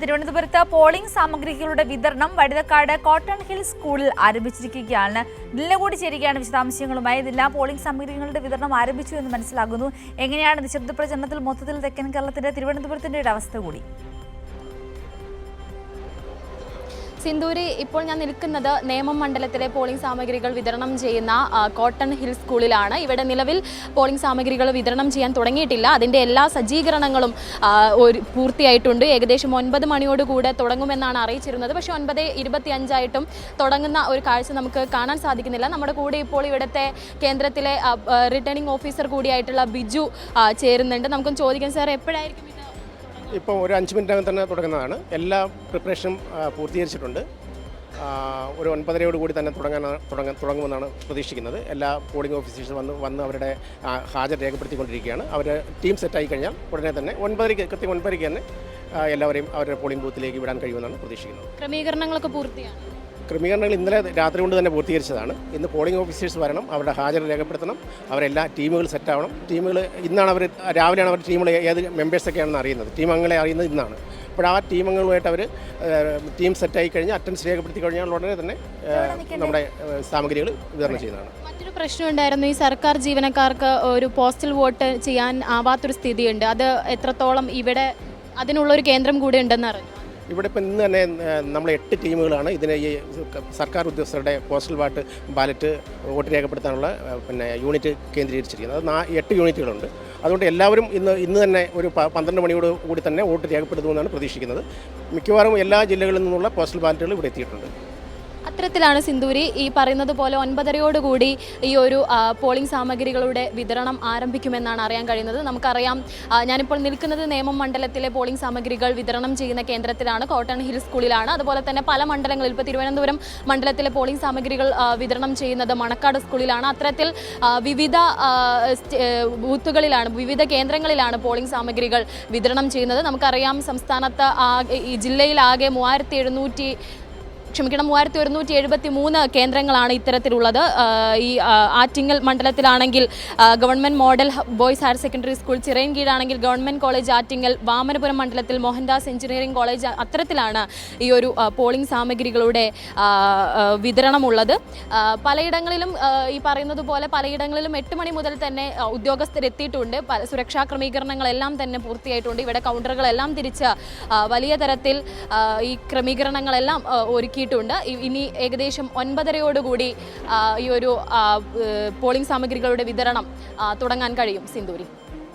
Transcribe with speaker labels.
Speaker 1: തിരുവനന്തപുരത്ത് പോളിംഗ് സാമഗ്രികളുടെ വിതരണം വഴുതക്കാട് കോട്ടൺ ഹിൽ സ്കൂളിൽ ആരംഭിച്ചിരിക്കുകയാണ്. ദില്ല കൂടി ചേരുകയാണ് വിശദാംശങ്ങളുമായി. ദില്ല, പോളിംഗ് സാമഗ്രികളുടെ വിതരണം ആരംഭിച്ചു എന്ന് മനസ്സിലാകുന്നു. എങ്ങനെയാണ് നിശബ്ദ പ്രചരണത്തിൽ മൊത്തത്തിൽ തെക്കൻ കേരളത്തിന്റെ തിരുവനന്തപുരത്തിന്റെ ഒരു അവസ്ഥ കൂടി?
Speaker 2: സിന്ദൂരി, ഇപ്പോൾ ഞാൻ നിൽക്കുന്നത് നേമം മണ്ഡലത്തിലെ പോളിംഗ് സാമഗ്രികൾ വിതരണം ചെയ്യുന്ന കോട്ടൺ ഹിൽ സ്കൂളിലാണ്. ഇവിടെ നിലവിൽ പോളിംഗ് സാമഗ്രികൾ വിതരണം ചെയ്യാൻ തുടങ്ങിയിട്ടില്ല. അതിൻ്റെ എല്ലാ സജ്ജീകരണങ്ങളും പൂർത്തിയായിട്ടുണ്ട്. ഏകദേശം 9 മണിയോടുകൂടെ തുടങ്ങുമെന്നാണ് അറിയിച്ചിരുന്നത്. പക്ഷേ 9:25 തുടങ്ങുന്ന ഒരു കാഴ്ച നമുക്ക് കാണാൻ സാധിക്കുന്നില്ല. നമ്മുടെ കൂടെ ഇപ്പോൾ ഇവിടുത്തെ കേന്ദ്രത്തിലെ റിട്ടേണിംഗ് ഓഫീസർ കൂടിയായിട്ടുള്ള ബിജു ചേരുന്നുണ്ട്. നമുക്കും ചോദിക്കാം, സാർ എപ്പോഴായിരിക്കും
Speaker 3: ഇപ്പോൾ ഒരു 5 മിനിറ്റകം തന്നെ തുടങ്ങുന്നതാണ്. എല്ലാ പ്രിപ്പറേഷനും പൂർത്തീകരിച്ചിട്ടുണ്ട്. ഒരു 9:30 തന്നെ തുടങ്ങുമെന്നാണ് പ്രതീക്ഷിക്കുന്നത്. എല്ലാ പോളിംഗ് ഓഫീസേഴ്സും വന്ന് അവരുടെ ഹാജർ രേഖപ്പെടുത്തിക്കൊണ്ടിരിക്കുകയാണ്. അവർ ടീം സെറ്റായി കഴിഞ്ഞാൽ ഉടനെ തന്നെ കൃത്യം 9:30 തന്നെ എല്ലാവരെയും അവരുടെ പോളിംഗ് ബൂത്തിലേക്ക് വിടാൻ കഴിയുമെന്നാണ് പ്രതീക്ഷിക്കുന്നത്.
Speaker 2: ക്രമീകരണങ്ങളൊക്കെ പൂർത്തിയാണ്.
Speaker 3: ക്രമീകരണങ്ങൾ ഇന്നലെ രാത്രി കൊണ്ട് തന്നെ പൂർത്തീകരിച്ചതാണ്. ഇന്ന് പോളിംഗ് ഓഫീസേഴ്സ് വരണം, അവരുടെ ഹാജർ രേഖപ്പെടുത്തണം, അവരെല്ലാ ടീമുകൾ സെറ്റാവണം. രാവിലെയാണ് അവർ ടീമുകൾ ഏത് മെമ്പേഴ്സൊക്കെയാണെന്ന് അറിയുന്നത്. ടീം അംഗങ്ങളെ അറിയുന്നത് ഇന്നാണ്. അപ്പോൾ ആ ടീം അംഗങ്ങളുമായിട്ട് അവർ ടീം സെറ്റായി കഴിഞ്ഞാൽ അറ്റൻഡൻസ് രേഖപ്പെടുത്തി കഴിഞ്ഞാൽ ഉടനെ തന്നെ നമ്മുടെ സാമഗ്രികൾ വിതരണം ചെയ്യുന്നതാണ്.
Speaker 2: മറ്റൊരു പ്രശ്നം ഉണ്ടായിരുന്നു, ഈ സർക്കാർ ജീവനക്കാർക്ക് ഒരു പോസ്റ്റൽ വോട്ട് ചെയ്യാൻ ആവാത്തൊരു സ്ഥിതിയുണ്ട്. അത് എത്രത്തോളം ഇവിടെ അതിനുള്ളൊരു കേന്ദ്രം കൂടെ ഉണ്ടെന്ന് അറിഞ്ഞു.
Speaker 3: ഇവിടെ ഇപ്പം ഇന്ന് തന്നെ നമ്മൾ 8 ടീമുകളാണ് ഇതിനെ ഈ സർക്കാർ ഉദ്യോഗസ്ഥരുടെ പോസ്റ്റൽ ബാലറ്റ് വോട്ട് രേഖപ്പെടുത്താനുള്ള യൂണിറ്റ് കേന്ദ്രീകരിച്ചിരിക്കുന്നത്. അത് 8 യൂണിറ്റുകളുണ്ട്. അതുകൊണ്ട് എല്ലാവരും ഇന്ന് തന്നെ ഒരു 12 മണിയോട് കൂടി തന്നെ വോട്ട് രേഖപ്പെടുത്തുമെന്നാണ് പ്രതീക്ഷിക്കുന്നത്. മിക്കവാറും എല്ലാ ജില്ലകളിൽ നിന്നുള്ള പോസ്റ്റൽ ബാലറ്റുകൾ ഇവിടെ എത്തിയിട്ടുണ്ട്.
Speaker 2: അത്തരത്തിലാണ് സിന്ദൂരി ഈ പറയുന്നത് പോലെ 9:30 ഈ ഒരു പോളിംഗ് സാമഗ്രികളുടെ വിതരണം ആരംഭിക്കുമെന്നാണ് അറിയാൻ കഴിയുന്നത്. നമുക്കറിയാം, ഞാനിപ്പോൾ നിൽക്കുന്നത് നേമം മണ്ഡലത്തിലെ പോളിംഗ് സാമഗ്രികൾ വിതരണം ചെയ്യുന്ന കേന്ദ്രത്തിലാണ്, കോട്ടൺ ഹിൽ സ്കൂളിലാണ്. അതുപോലെ തന്നെ പല മണ്ഡലങ്ങളിൽ, ഇപ്പോൾ തിരുവനന്തപുരം മണ്ഡലത്തിലെ പോളിംഗ് സാമഗ്രികൾ വിതരണം ചെയ്യുന്നത് മണക്കാട് സ്കൂളിലാണ്. അത്തരത്തിൽ വിവിധ ബൂത്തുകളിലാണ്, വിവിധ കേന്ദ്രങ്ങളിലാണ് പോളിംഗ് സാമഗ്രികൾ വിതരണം ചെയ്യുന്നത്. നമുക്കറിയാം, സംസ്ഥാനത്ത് ഈ ജില്ലയിലാകെ 3173 കേന്ദ്രങ്ങളാണ് ഇത്തരത്തിലുള്ളത്. ഈ ആറ്റിങ്ങൽ മണ്ഡലത്തിലാണെങ്കിൽ government model boys higher secondary school, ചിറയൻകീഴാണെങ്കിൽ ഗവൺമെൻറ് കോളേജ് ആറ്റിങ്ങൽ, വാമനപുരം മണ്ഡലത്തിൽ മോഹൻദാസ് എഞ്ചിനീയറിംഗ് കോളേജ്, അത്തരത്തിലാണ് ഈ ഒരു പോളിംഗ് സാമഗ്രികളുടെ വിതരണമുള്ളത്. പലയിടങ്ങളിലും ഈ പറയുന്നത് പോലെ പലയിടങ്ങളിലും 8 മണി മുതൽ തന്നെ ഉദ്യോഗസ്ഥരെത്തിയിട്ടുണ്ട്. സുരക്ഷാ ക്രമീകരണങ്ങളെല്ലാം തന്നെ പൂർത്തിയായിട്ടുണ്ട്. ഇവിടെ കൗണ്ടറുകളെല്ലാം തിരിച്ച് വലിയ തരത്തിൽ ഈ ക്രമീകരണങ്ങളെല്ലാം ഒരുക്കിയിട്ടുണ്ട്. ഇനി ഏകദേശം 9:30 ഈ ഒരു പോളിംഗ് സാമഗ്രികളുടെ വിതരണം തുടങ്ങാൻ കഴിയും. സിന്ദൂരി.